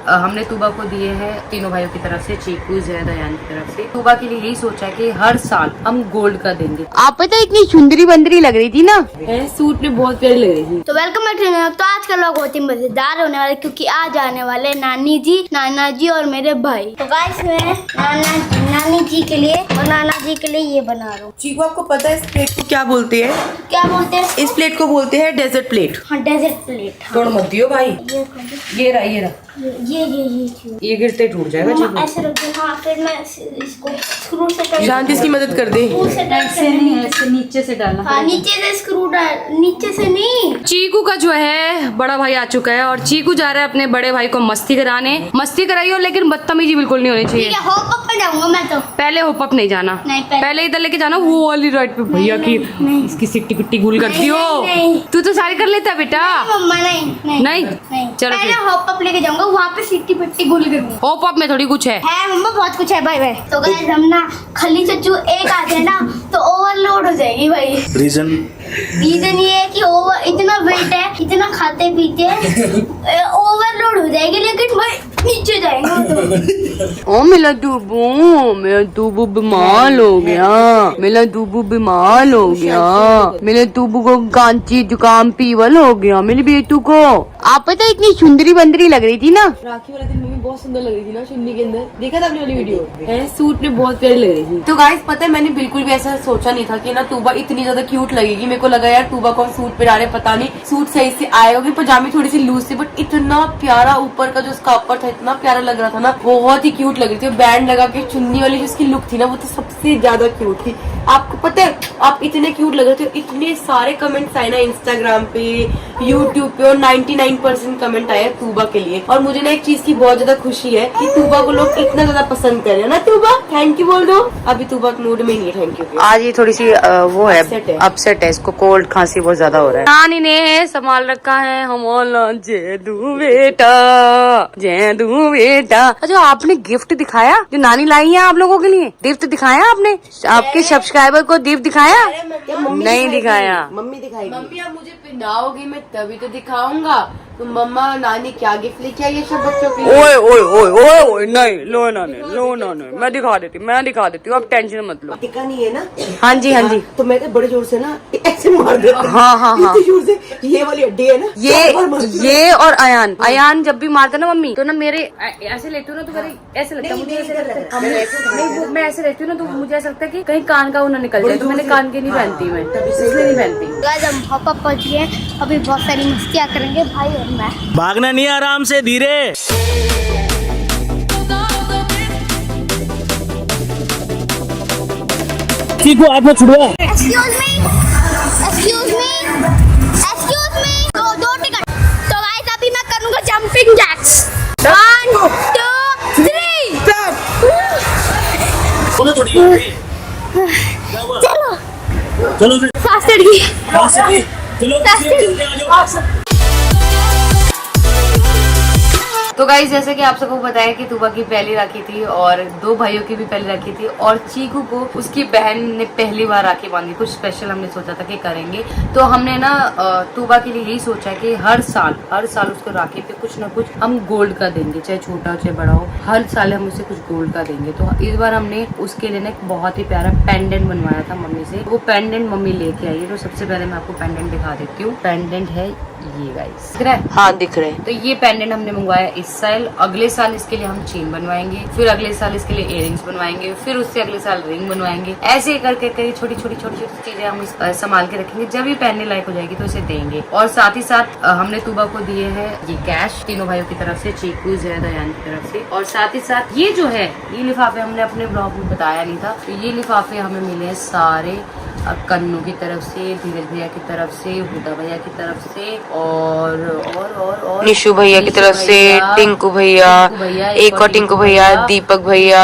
हमने तूबा को दिए हैं तीनों भाइयों की तरफ से, चीकू, जैद, अयान की तरफ से। तूबा के लिए यही सोचा कि हर साल हम गोल्ड का देंगे। आप पता इतनी सुंदरी बंदरी लग रही थी ना, सूट में बहुत प्यारी लग रही थी। तो वेलकम बैक टू। तो आज का लोग बहुत ही मजेदार होने वाले, क्योंकि आज आने वाले नानी जी, नाना जी और मेरे भाई। तो गाइस मैं नानी जी के लिए और नाना जी के लिए ये बना रहा हूँ। चीकू, आपको पता है इस प्लेट को क्या बोलते हैं? क्या बोलते हैं? इस प्लेट को बोलते हैं डेजर्ट प्लेट। हाँ, डेजर्ट प्लेट। हाँ। तोड़ मत दियो भाई। ये रहा ये गिरते टूट जाएगा। मम्मा ऐसे रख दो। हाँ, फिर मैं इसको स्क्रू से टाइट। शांति इसकी मदद कर दे। ऐसे नहीं, ऐसे नीचे से डालना। हाँ, नीचे से स्क्रू डाल, नीचे से नहीं। चीकू का जो है बड़ा भाई आ चुका है और चीकू जा रहा है अपने बड़े भाई को मस्ती कराने। मस्ती कराइए, लेकिन बदतमीजी बिल्कुल नहीं होनी चाहिए। ठीक है, होप अप पे जाऊंगा मैं तो। पहले होप अप नहीं जाना, नहीं, पहले इधर लेके जाना वो वाली राइड पे। भैया की इसकी सिट्टी पिट्टी गुल करती हो। नहीं। तू तो सारी कर लेता है बेटा। मम्मा नहीं। चलो पहले फिर होप अप लेके जाऊंगा, वहाँ पे सिट्टी पिट्टी गुल करूंगा। होप अप में थोड़ी कुछ है मम्मा, बहुत कुछ है भाई। तो गाइस हम ना खली चच्चू एक आते हैं ना तो ओवरलोड हो जाएगी भाई। रीजन ये है कि ओवर इतना वेट है, इतना खाते पीते ओवरलोड हो जाएगी, लेकिन भाई नीचे जाएंगे। ओ मेरा दूबू बीमार हो गया, मेरा दूबू बीमार हो गया, मेरे दूबू को कांची जुकाम पीवल हो गया, मेरे बेटू को। आप पता इतनी सुंदरी बंदरी लग रही थी ना। राखी वाले दिन मम्मी बहुत सुंदर लग रही थी ना चुन्नी के अंदर। देखा था अपनी वाली वीडियो है? सूट में बहुत प्यारी लग रही थी। तो गाइस पता है, मैंने बिल्कुल भी ऐसा सोचा नहीं था कि ना तूबा इतनी ज्यादा क्यूट लगेगी। मेरे को लगा यार तूबा को सूट पहना रहे, पता नहीं सूट सही से आएगा कि पजामी थोड़ी सी लूज थी, बट इतना प्यारा ऊपर का जो उसका अपर था इतना प्यारा लग रहा था ना, बहुत ही क्यूट लग रही थी। बैंड लगा के चुन्नी वाली जो उसकी लुक थी ना, वो तो सबसे ज्यादा क्यूट थी। आपको पता है आप इतने क्यूट लग रहे थे, इतने सारे कमेंट्स आए ना इंस्टाग्राम पे, यूट्यूब पे, और 99% कमेंट आए तूबा के लिए। और मुझे ना एक चीज की बहुत ज्यादा खुशी है कि तूबा को लोग इतना ज्यादा पसंद कर रहे हैं ना। तूबा थैंक यू बोल दो। अभी तूबा मूड में नहीं है थैंक यू। आज ये थोड़ी सी वो है, अपसेट है, इसको कोल्ड खांसी बहुत ज्यादा हो रहा है। नानी ने संभाल रखा है हमारा जैदू बेटा, जैदू बेटा। अच्छा, आपने गिफ्ट दिखाया जो नानी लाई है आप लोगों के लिए? गिफ्ट दिखाया आपने? आपके सब्सक्राइबर को गिफ्ट दिखाया? नहीं दिखाया। मम्मी दिखाई। मम्मी आप मुझे पिलाओगी, मैं तभी तो दिखाऊंगा। तो मम्मा नानी क्या गिफ्ट लेके आई है सब बच्चों के लिए? ओए ओए ओए ओए ओए, नहीं लो ना, मैं दिखा देती हूँ, आप टेंशन मत लो। टिका नहीं है ना? हाँ जी हाँ जी। तो मैं बड़े जोर से ना ऐसे मार देता हूँ। हाँ इतनी जोर से, ये वाली हड्डी है ना, ये और अयान जब भी मारता ना मम्मी, तो ना मेरे ऐसे लेती हूँ ना, तो मेरे ऐसे लगता है, मुझे ऐसे लगता है, मैं ऐसे रहती हूँ ना, तो मुझे ऐसा लगता है कि कहीं कान का ना निकल जाए, तो मैंने कान के नहीं पहनती, मैं इसलिए नहीं पहनती। गाइस हम होप अप पहुंच गए, अभी बहुत सारी मस्तियाँ करेंगे भाई और मैं। भागना नहीं, आराम से धीरे। चीकू हाथ में छुड़वा। एक्सक्यूज मी दो टिकट। तो गाइस अभी मैं करूंगा जंपिंग जैक्स। 1 2 3 चलो फिर फास्टर की चलो। तो गाइस जैसे कि आप सबको बताया कि तूबा की पहली राखी थी और 2 भाइयों की भी पहली राखी थी, और चीकू को उसकी बहन ने पहली बार राखी बांधी। कुछ स्पेशल हमने सोचा था कि करेंगे, तो हमने ना तूबा के लिए यही सोचा कि हर साल उसको राखी पे कुछ ना कुछ हम गोल्ड का देंगे, चाहे छोटा हो चाहे बड़ा हो, हर साल हम उसे कुछ गोल्ड का देंगे। तो इस बार हमने उसके लिए ना एक बहुत ही प्यारा पेंडेंट बनवाया था मम्मी से। वो पेंडेंट मम्मी लेके आई है। तो सबसे पहले मैं आपको पेंडेंट दिखा देती हूँ। पेंडेंट है ये गाइस, दिख रहा है? हाँ दिख रहे हैं। तो ये पेंडेंट हमने मंगवाया इस साल। अगले साल इसके लिए हम चेन बनवाएंगे, फिर अगले साल इसके लिए इयररिंग्स बनवाएंगे, फिर उससे अगले साल रिंग बनवाएंगे। ऐसे करके कई छोटी छोटी चीजें हम संभाल के रखेंगे। जब ये पहनने लायक हो जाएगी तो इसे देंगे। और साथ ही साथ हमने तूबा को दिए हैं ये कैश तीनों भाइयों की तरफ से, चीकू, जैद, अयान की तरफ से। और साथ ही साथ ये जो है ये लिफाफे हमने अपने ब्लॉग में बताया नहीं था, तो ये लिफाफे हमें मिले सारे कन्नू की तरफ से, धीरज भैया की तरफ से, हुदा भैया की तरफ से, और निशु भैया की तरफ से, टिंकू भैया, एक और टिंकू भैया, दीपक भैया,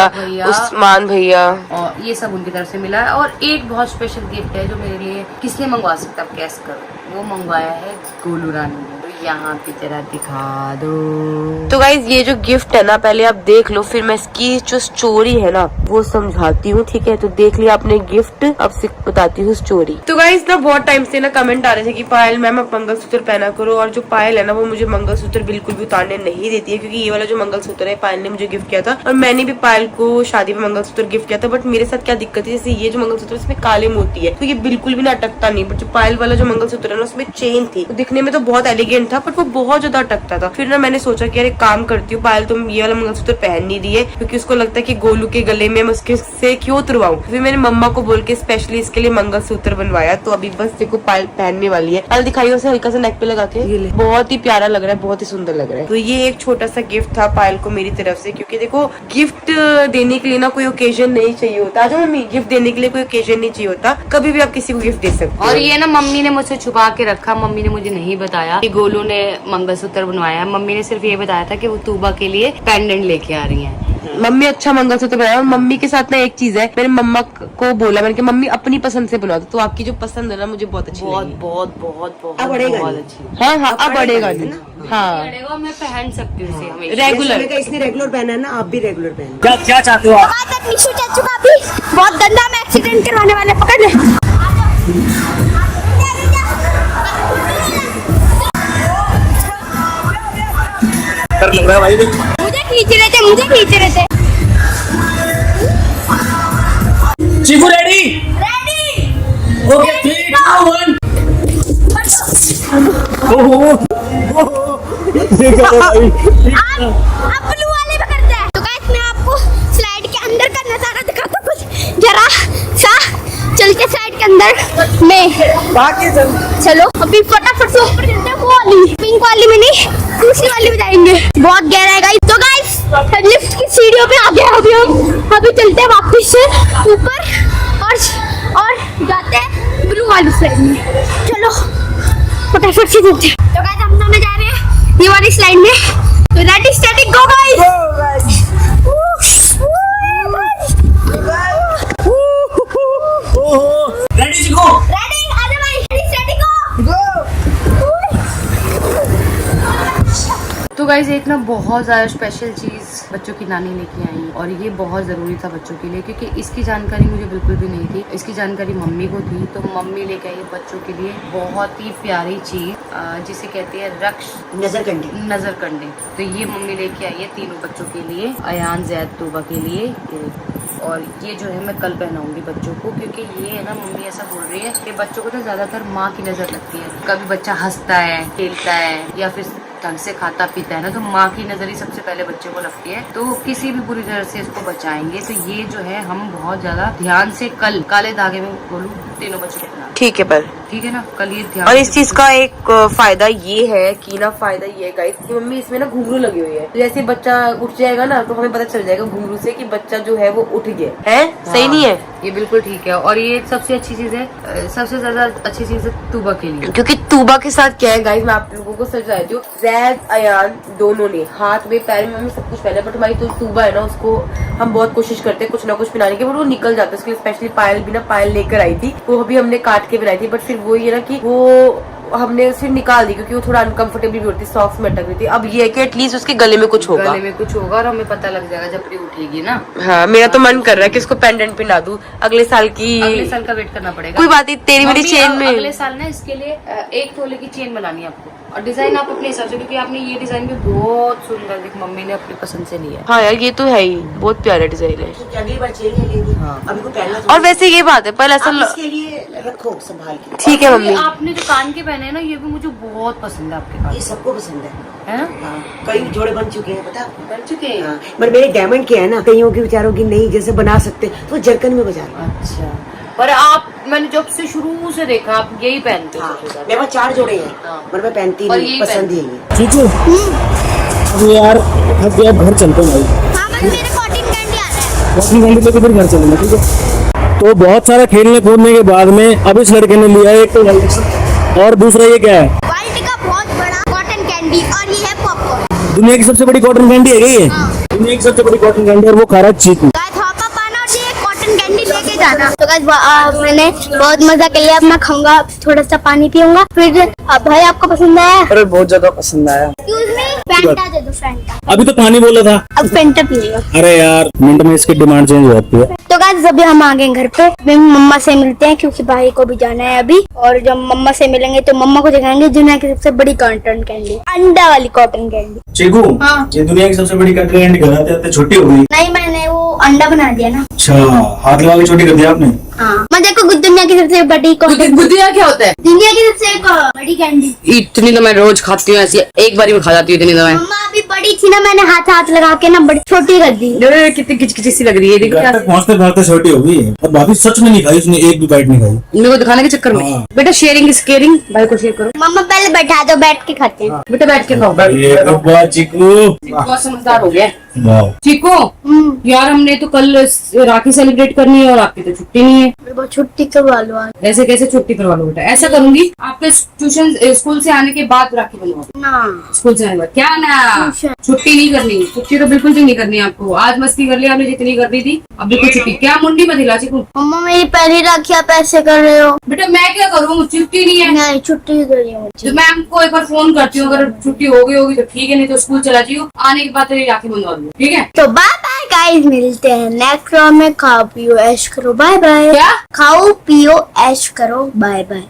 उस्मान भैया, और ये सब उनकी तरफ से मिला है। और एक बहुत स्पेशल गिफ्ट है जो मेरे लिए किसने मंगवा सकता, आप गैस करो, वो मंगवाया है गोलू रानी ने। यहाँ पे जरा दिखा दो। तो गाइज ये जो गिफ्ट है ना, पहले आप देख लो, फिर मैं इसकी जो स्टोरी है ना वो समझाती हूँ, ठीक है। तो देख लिया आपने गिफ्ट, अब बताती हूँ स्टोरी। तो गाइज ना बहुत टाइम से ना कमेंट आ रहे थे कि पायल मैम आप मंगलसूत्र पहना करो, और जो पायल है ना वो मुझे मंगलसूत्र बिल्कुल भी उतारने नहीं देती है, क्योंकि ये वाला जो मंगलसूत्र है पायल ने मुझे गिफ्ट किया था, और मैंने भी पायल को शादी में मंगलसूत्र गिफ्ट किया था। बट मेरे साथ क्या दिक्कत है, जैसे ये जो मंगलसूत्र इसमें काले मोती है, तो ये बिल्कुल भी ना अटकता नहीं। बट जो पायल वाला जो मंगलसूत्र है ना उसमें चेन थी, तो दिखने में तो बहुत एलिगेंट था, बट वो बहुत ज्यादा अटकता था। फिर ना मैंने सोचा कि यार एक काम करती हूँ, पायल तुम ये वाला मंगलसूत्र पहन नहीं रही है, क्योंकि उसको लगता है कि गोलू के गले में मैं उसके से क्यों उतरवाऊं। फिर मैंने मम्मा को बोल के स्पेशली इसके लिए मंगलसूत्र बनवाया। तो अभी बस देखो पायल पहनने वाली है। पायल दिखाई उसे हल्का सा नेक पे लगा के, बहुत ही प्यारा लग रहा है, बहुत ही सुंदर लग रहा है। तो ये एक छोटा सा गिफ्ट था पायल को मेरी तरफ से, क्योंकि देखो गिफ्ट देने के लिए ना कोई ओकेजन नहीं चाहिए होता। जो मम्मी गिफ्ट देने के लिए कोई ओकेजन नहीं चाहिए होता, कभी भी आप किसी को गिफ्ट दे सकते हो। और ये ना मम्मी ने मुझसे छुपा के रखा, मम्मी ने मुझे नहीं बताया कि गोलू ने मंगलसूत्र बनवाया। मम्मी ने सिर्फ ये बताया था कि वो तूबा के लिए पेंडेंट लेके आ रही है। मम्मी अच्छा मंगलसूत्र बनाया। और मम्मी के साथ ना एक चीज है, मैंने मम्मा को बोला, मैंने कहा मम्मी अपनी पसंद से बनवा दो। तो आपकी जो पसंद है ना मुझे बहुत अच्छी बहुत लगी। बहुत बहुत बहुत अब बढ़ेगा बहुत नहीं। अच्छी। हाँ हाँ अब बढ़ेगा नहीं। हाँ बढ़ेगा, मैं पहन सकती हूँ इसे हमेशा। रेगुलर। इसने रेगुलर पहना है ना, आप भी रेगुलर पहना। क्या क्या चाहते हो आप? बाद तक निशु चाचू का भी बहुत गंदा में एक्सीडेंट करवाने वाले, पकड़ ले। डर लग रहा है भाई। मुझे खींच रहे थे। चीकू रेडी? रेडी। ओके 3 2 1। ओहो देखो भाई, अब ब्लू वाले में करते हैं। तो गाइस मैं आपको स्लाइड के अंदर का नजारा दिखाता हूँ कुछ जरा सा। चल के स्लाइड के अंदर में चलो अभी फटाफट से ऊपर चलते हैं। वो वाली पिंक वाली में नहीं, दूसरी वाली में जाएंगे। बहुत गहरा है गाइस। तो गाइस लिफ्ट की सीढ़ियों पे आ गए अभी हम। अभी चलते हैं वापस से ऊपर और जाते हैं ब्लू वाली स्लाइड में। चलो फटाफट से चलते हैं। तो गाइस हम दोनों जा रहे हैं ये वाली स्लाइड में। तो ready steady go guys. Ready Chiku? Ready आ जा भाई, रेडी स्टेडी गो। तो गाइज एक ना बहुत ज्यादा स्पेशल चीज बच्चों की नानी लेके आई, और ये बहुत जरूरी था बच्चों के लिए, क्योंकि इसकी जानकारी मुझे बिल्कुल भी नहीं थी। इसकी जानकारी मम्मी को थी, तो मम्मी लेके आई बच्चों के लिए बहुत ही प्यारी चीज, जिसे कहते हैं रक्ष नजर कंडी। नजर कंडे। तो ये मम्मी लेके आई है तीनों बच्चों के लिए, अयान, जैद, तूबा के लिए। और ये जो है मैं कल पहनाऊंगी बच्चों को, क्योंकि ये है ना मम्मी ऐसा बोल रही है कि बच्चों को तो ज्यादातर माँ की नजर लगती है। कभी बच्चा हंसता है, खेलता है, या फिर ढंग से खाता पीता है ना, तो माँ की नजर ही सबसे पहले बच्चे को लगती है। तो किसी भी बुरी तरह से इसको बचाएंगे। तो ये जो है हम बहुत ज्यादा ध्यान से कल काले धागे में बोलूं तीनों बच्चों को पहना, ठीक है पर ठीक है ना, कल ये ध्यान। और इस चीज का एक फायदा ये है कि ना, फायदा ये है गाइस कि मम्मी इसमें ना घुंघरू लगी हुई है। जैसे बच्चा उठ जाएगा ना तो हमें पता चल जाएगा घुंघरू से कि बच्चा जो है वो उठ गया है। सही नहीं है? ये बिल्कुल ठीक है। और ये सबसे अच्छी चीज है, सबसे ज्यादा अच्छी चीज है तूबा के लिए, क्योंकि तूबा के साथ क्या है गाइस, मैं आप लोगों को सच बताती हूँ, जैद, अयान दोनों ने हाथ में पैर में सब कुछ पहना, बट हमारी तूबा है ना उसको हम बहुत कोशिश करते हैं कुछ ना कुछ पहनाने की, बट वो निकल जाता है। उसके लिए स्पेशली पायल भी ना, पायल लेकर आई थी, वो अभी हमने काट के बनाई थी, बट फिर वो ये ना कि वो हमने उसे निकाल दी, क्योंकि वो थोड़ा अनकंफर्टेबल भी होती, सॉक्स में अटक रही थी। अब ये है कि एटलीस्ट उसके गले में कुछ होगा, गले में कुछ होगा, और हमें पता लग जाएगा जब भी उठेगी ना। हाँ मेरा तो मन कर रहा है कि उसको पेंडेंट पहना दूं अगले साल की। अगले साल का वेट करना पड़ेगा। कोई बात नहीं, तेरी मेरी मम्मी, चेन में अगले साल ना इसके लिए 1 तोले की चेन बनानी है आपको, और डिजाइन आप अपने हिसाब से, क्योंकि आपने ये डिजाइन भी बहुत सुंदर देख मम्मी ने अपनी पसंद से लिया है। हाँ यार ये तो है ही, बहुत प्यारा डिजाइन है। अगली बार चेन ले लेंगे। अभी को पहनना और वैसे ये बात है, पर ऐसा इसके लिए रखो संभाल के। ठीक है और मम्मी। ये आपने जो कान के पहने हैं ना, ये भी मुझे बहुत पसंद है आपके ये पास, सबको पसंद है है ना? हाँ, कई जोड़े बन चुके हैं पता आपको? बन चुके हैं। हाँ, पर मेरे डायमंड के है ना, कईयों के बेचारों की नहीं जैसे बना सकते, तो जरकन में बजा रहे हैं। अच्छा, पर आप मैंने जब से शुरू से देखा आप यही पहनते हो हाँ, सबसे ज्यादा। मेरे पास 4 जोड़े हैं, हाँ। पर मैं पहनती और नहीं, यही पसंद पहनती ही है ये। चीकू अब यार थक गया, घर चलते हैं भाई। हाँ बस मेरे कॉटन कैंडी आ रहा है। वॉकिंग कैंडी लेके फिर घर चलेंगे, ठीक है? तो बहुत सारा खेलने कूदने के बाद में अब इस लड़के ने लिया एक तो वर्ल्ड, और दूसरा ये क्या है, वर्ल्ड का बहुत बड़ा कॉटन कैंडी, और ये है पॉपकॉर्न। दुनिया की सबसे बड़ी कॉटन कैंडी है ये। दुनिया की सबसे बड़ी कॉटन कैंडी, और वो खा रहा है चीकू। गाइस हॉप अप आना और ये कॉटन कैंडी लेके आना। तो गाइस मैंने बहुत मजा कर लिया। अब मैं खाऊंगा, थोड़ा सा पानी पीऊंगा, फिर अब भाई आपको पसंद आया? अरे बहुत ज्यादा पसंद आया। एक्सक्यूज मी, फैंटा दे दो, फैंटा। अभी तो पानी बोला था। अब फैंटा पीऊंगा। अरे यार मिनट में इसकी डिमांड चेंज हो जाती है। तो गाइस अभी हम आ गए घर पे। अभी मम्मा से मिलते हैं क्योंकि भाई को भी जाना है अभी। और जब मम्मा से मिलेंगे तो मम्मा को दिखाएंगे दुनिया की सबसे बड़ी कॉटन कैंडी, अंडा वाली कॉटन कैंडी। चीकू, हाँ। ये दुनिया की सबसे बड़ी कटरी कैंडी बनाते आते छुट्टी हो गई। नहीं, मैंने वो अंडा बना दिया ना। अच्छा, हाथ लगा के छोटी कर दिया आपने। हाँ, मैं देखो दुनिया की सबसे बड़ी कॉटन, गुदिया क्या होता है? दुनिया की सबसे बड़ी कैंडी। इतनी तो मैं रोज खाती हूँ, ऐसी एक बारी में खा जाती हूँ इतनी तो मैं। मम्मा अभी बड़ी थी ना, मैंने हाथ लगा के ना बड़ी छोटी कर दी। अरे कितनी किचकिची सी लग रही है, देखो क्या। घर तक पहुँचते पहुँचते छोटी हो गई और भाभी सच में नहीं खाई, उसने एक भी बाइट नहीं खाई। मेरे को दिखाने के चक्कर में। हाँ। बेटा शेयरिंग इज केयरिंग, भाई को शेयर करो। मम्मा पहले बैठा दो, बैठ के खाते हैं। बेटा बैठ के खाओ। ये अब्बा चीकू, बहुत समझदार हो गया। वाह। चीकू यार, हमने तो कल राखी सेलिब्रेट करनी है और आपकी तो छुट्टी नहीं है। मेरे को छुट्टी करवा लो आज। ऐसे कैसे छुट्टी करवा लो बेटा? ऐसा करूंगी, आपके ट्यूशन स्कूल से आने के बाद राखी बनवा दो। ना स्कूल से आने के बाद क्या ना, ट्यूशन। छुट्टी नहीं करनी, छुट्टी तो बिल्कुल भी नहीं करनी आपको। आज मस्ती कर लिया आपने जितनी करनी थी, अब बिल्कुल छुट्टी। क्या मुंडी मत हिला चीकू। मम्मा मेरी पहली राखी आप ऐसे कर रहे हो। बेटा मैं क्या करूँ, छुट्टी नहीं है नहीं, छुट्टी करिए मुझे। तो मैम को एक बार फोन करती हूँ, अगर छुट्टी हो गई होगी तो ठीक है, नहीं तो स्कूल चला जाइयो। आने के बाद तेरी राखी बनवा दूँ, ठीक है? तो बाय बाय गाइस, मिलते हैं नेक्स्ट व्लॉग में। खाओ पियो ऐश करो, बाय बाय। क्या? खाओ पियो ऐश करो, बाय बाय।